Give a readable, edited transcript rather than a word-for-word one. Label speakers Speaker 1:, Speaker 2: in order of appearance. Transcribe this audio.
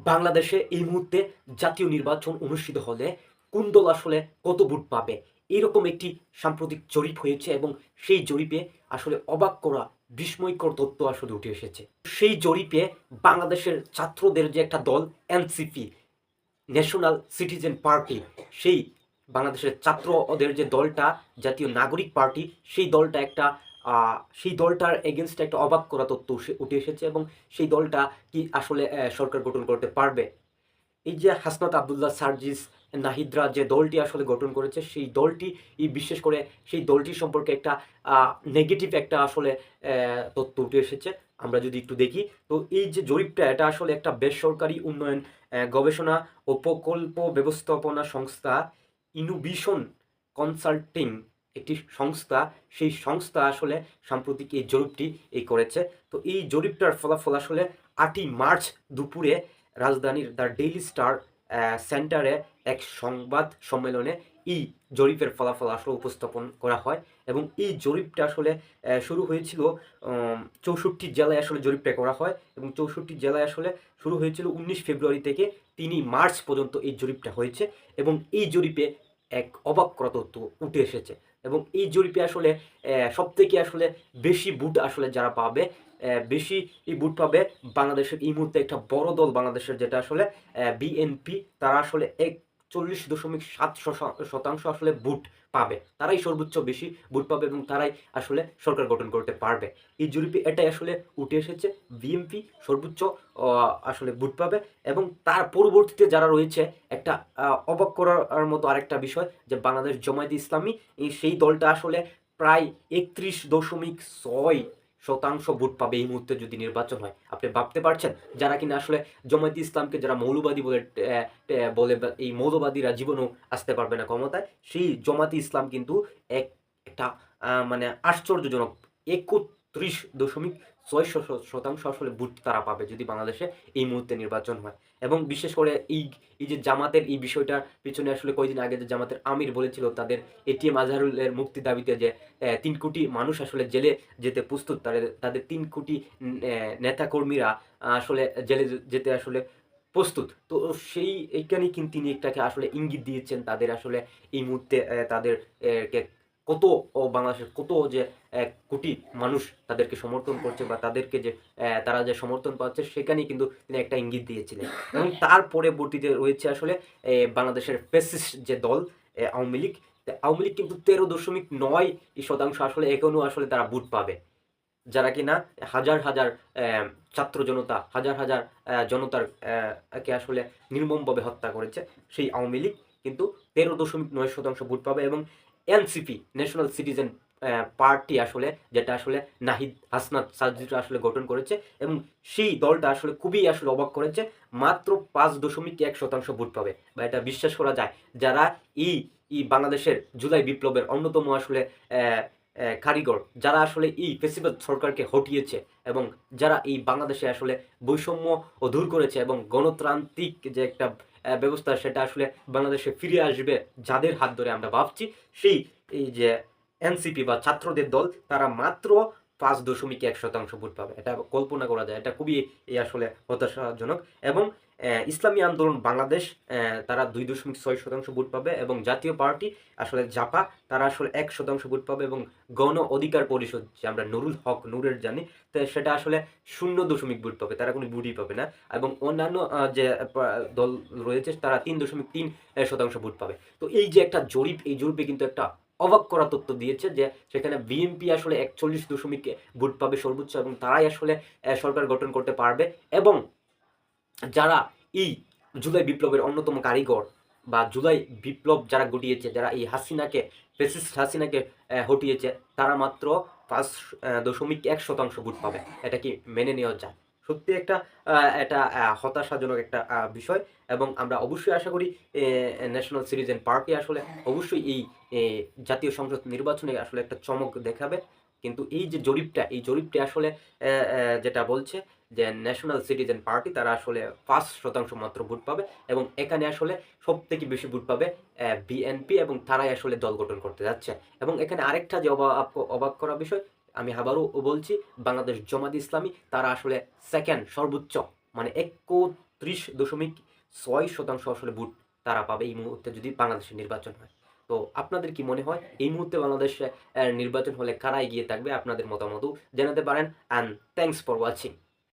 Speaker 1: বাংলাদেশে এই মুহূর্তে জাতীয় নির্বাচন অনুষ্ঠিত হলে কোন দল আসলে কত ভোট পাবে এরকম একটি সাম্প্রতিক জরিপ হয়েছে এবং সেই জরিপে আসলে অবাক করা বিস্ময়কর তথ্য আসলে উঠে এসেছে। সেই জরিপে বাংলাদেশের ছাত্রদের যে একটা দল এনসিপি, ন্যাশনাল সিটিজেন পার্টি, সেই বাংলাদেশের ছাত্রদের যে দলটা জাতীয় নাগরিক পার্টি, সেই দলটার এগেনস্টে একটা অবাক করা তথ্য উঠে এসেছে এবং সেই দলটা কি আসলে সরকার গঠন করতে পারবে। এই যে হাসনাত আবদুল্লাহ সার্জিস নাহিদরা যে দলটি আসলে গঠন করেছে সেই দলটি বিশেষ করে সেই দলটির সম্পর্কে একটা নেগেটিভ একটা আসলে তথ্য উঠে এসেছে। আমরা যদি একটু দেখি, তো এই যে জরিপটা এটা আসলে একটা বেসরকারি উন্নয়ন গবেষণা ও প্রকল্প ব্যবস্থাপনা সংস্থা ইনোভেশন কনসাল্টিং একটি সংস্থা, সেই সংস্থা আসলে সাম্প্রতিক এই জরিপটি করেছে। তো এই জরিপটার ফলাফল আসলে 8ই মার্চ দুপুরে রাজধানীর দ্য ডেইলি স্টার সেন্টারে এক সংবাদ সম্মেলনে এই জরিপের ফলাফল আসলে উপস্থাপন করা হয় এবং এই জরিপটা আসলে শুরু হয়েছিল 64 জেলায় আসলে জরিপটা করা হয় এবং 64 জেলায় আসলে শুরু হয়েছিল 19 ফেব্রুয়ারি থেকে 3 মার্চ পর্যন্ত এই জরিপটা হয়েছে এবং এই জরিপে এক অবাক করা তথ্য উঠে এসেছে এবং এই জরিপে আসলে সবথেকে আসলে বেশি ভোট আসলে যারা পাবে, বেশি ভোট পাবে বাংলাদেশের এই মুহূর্তে একটা বড় দল বাংলাদেশের যেটা আসলে বিএনপি, তারা আসলে 41.7% আসলে ভোট পাবে, তারাই সর্বোচ্চ বেশি ভোট পাবে এবং তারাই আসলে সরকার গঠন করতে পারবে। এই জরিপে এটাই আসলে উঠে এসেছে, বিএনপি সর্বোচ্চ আসলে ভোট পাবে এবং তার পরবর্তীতে যারা রয়েছে একটা অবাক করার মতো আরেকটা বিষয় যে বাংলাদেশ জামায়াতে ইসলামী, সেই দলটা আসলে প্রায় 31.6% ভোট পাবে এই মুহূর্তে যদি নির্বাচন হয়। আপনি ভাবতে পারছেন, যারা কিনা আসলে জামায়াতে ইসলামকে যারা মৌলবাদী বলে এই মৌলবাদীরা জীবনও আসতে পারবে না ক্ষমতায়, সেই জামায়াতে ইসলাম কিন্তু একটা মানে আশ্চর্যজনক 31.6% আসলে ভোট তারা পাবে যদি বাংলাদেশে এই মুহূর্তে নির্বাচন হয়। এবং বিশেষ করে এই যে জামাতের এই বিষয়টার পিছনে আসলে কয়েকদিন আগে যে জামাতের আমির বলেছিল তাদের এটিএম আজহারুলের মুক্তি দাবিতে যে 3 কোটি মানুষ আসলে জেলে যেতে প্রস্তুত, তাদের 3 কোটি নেতাকর্মীরা আসলে জেলে যেতে আসলে প্রস্তুত। তো এইখানেই কিন্তু তিনি একটাকে আসলে ইঙ্গিত দিয়েছেন তাদের আসলে এই মুহূর্তে তাদের কে কত বাংলাদেশের কত যে কোটি মানুষ তাদেরকে সমর্থন করছে বা তাদেরকে যে তারা যে সমর্থন পাচ্ছে সেখানেই কিন্তু তিনি একটা ইঙ্গিত দিয়েছিলেন। এবং তার পরবর্তীতে রয়েছে আসলে বাংলাদেশের ফ্যাসিস্ট যে দল আওয়ামী লীগ। আওয়ামী লীগ কিন্তু 13.9% আসলে এখনো আসলে তারা ভোট পাবে। যারা কিনা হাজার হাজার ছাত্র জনতা, হাজার হাজার জনতার কে আসলে নির্মমভাবে হত্যা করেছে সেই আওয়ামী লীগ কিন্তু 13.9% ভোট পাবে এবং এনসিপি, ন্যাশনাল সিটিজেন পার্টি আসলে, যেটা আসলে নাহিদ হাসনাত সার্জিরা আসলে গঠন করেছে এবং সেই দলটা আসলে খুবই আসলে অবাক করেছে, মাত্র 5.1% ভোট পাবে। বা এটা বিশ্বাস করা যায়, যারা এই বাংলাদেশের জুলাই বিপ্লবের অন্যতম আসলে কারিগর, যারা আসলে এই ফেসিবাদ সরকারকে হটিয়েছে এবং যারা এই বাংলাদেশে আসলে বৈষম্য দূর করেছে এবং গণতান্ত্রিক যে একটা ব্যবস্থা সেটা আসলে বাংলাদেশে ফিরে আসবে যাদের হাত ধরে আমরা ভাবছি, সেই এই যে এনসিপি বা ছাত্রদের দল, তারা মাত্র 5.1% ভোট পাবে। এটা কল্পনা করা যায়, এটা খুবই আসলে হতাশাজনক। এবং ইসলামী আন্দোলন বাংলাদেশ, তারা 2.6% ভোট পাবে এবং জাতীয় পার্টি আসলে জাপা, তারা আসলে 1% ভোট পাবে এবং গণ অধিকার পরিষদ, যে আমরা নুরুল হক নূরের জানি, তো সেটা আসলে 0 ভোট পাবে, তারা কোনো ভোটই পাবে না। এবং অন্যান্য যে দল রয়েছে তারা 3.3% ভোট পাবে। তো এই যে একটা জরিপ, এই জরিপে কিন্তু একটা অবাক করা তথ্য দিয়েছে যে সেখানে বিএনপি আসলে 41 ভোট পাবে সর্বোচ্চ এবং তারাই আসলে সরকার গঠন করতে পারবে। এবং যারা এই জুলাই বিপ্লবের অন্যতম কারিগর বা জুলাই বিপ্লব যারা ঘটিয়েছে, যারা এই হাসিনাকে, ফ্যাসিস্ট হাসিনাকে হটিয়েছে, তারা মাত্র 5.1% ভোট পাবে। এটা কি মেনে নেওয়া যায়? সত্যি একটা এটা হতাশাজনক একটা বিষয়। এবং আমরা অবশ্যই আশা করি ন্যাশনাল সিটিজেন পার্টি আসলে অবশ্যই এই জাতীয় সংসদ নির্বাচনে আসলে একটা চমক দেখাবে। কিন্তু এই যে জরিপটা, এই জরিপটা আসলে যেটা বলছে যে ন্যাশনাল সিটিজেন পার্টি, তারা আসলে 5% মাত্র ভোট পাবে এবং এখানে আসলে সবথেকে বেশি ভোট পাবে বিএনপি এবং তারাই আসলে দল গঠন করতে যাচ্ছে। এবং এখানে আরেকটা যে অবাক করা বিষয়, আমি আবারও বলছি, বাংলাদেশ জামায়াতে ইসলামী, তারা আসলে সেকেন্ড সর্বোচ্চ, মানে ৩০.৬% আসলে ভোট তারা পাবে এই মুহূর্তে যদি বাংলাদেশের নির্বাচন হয়। তো আপনাদের কি মনে হয় এই মুহূর্তে বাংলাদেশে নির্বাচন হলে কারা এগিয়ে থাকবে? আপনাদের মতামতও জানাতে পারেন। And thanks for watching.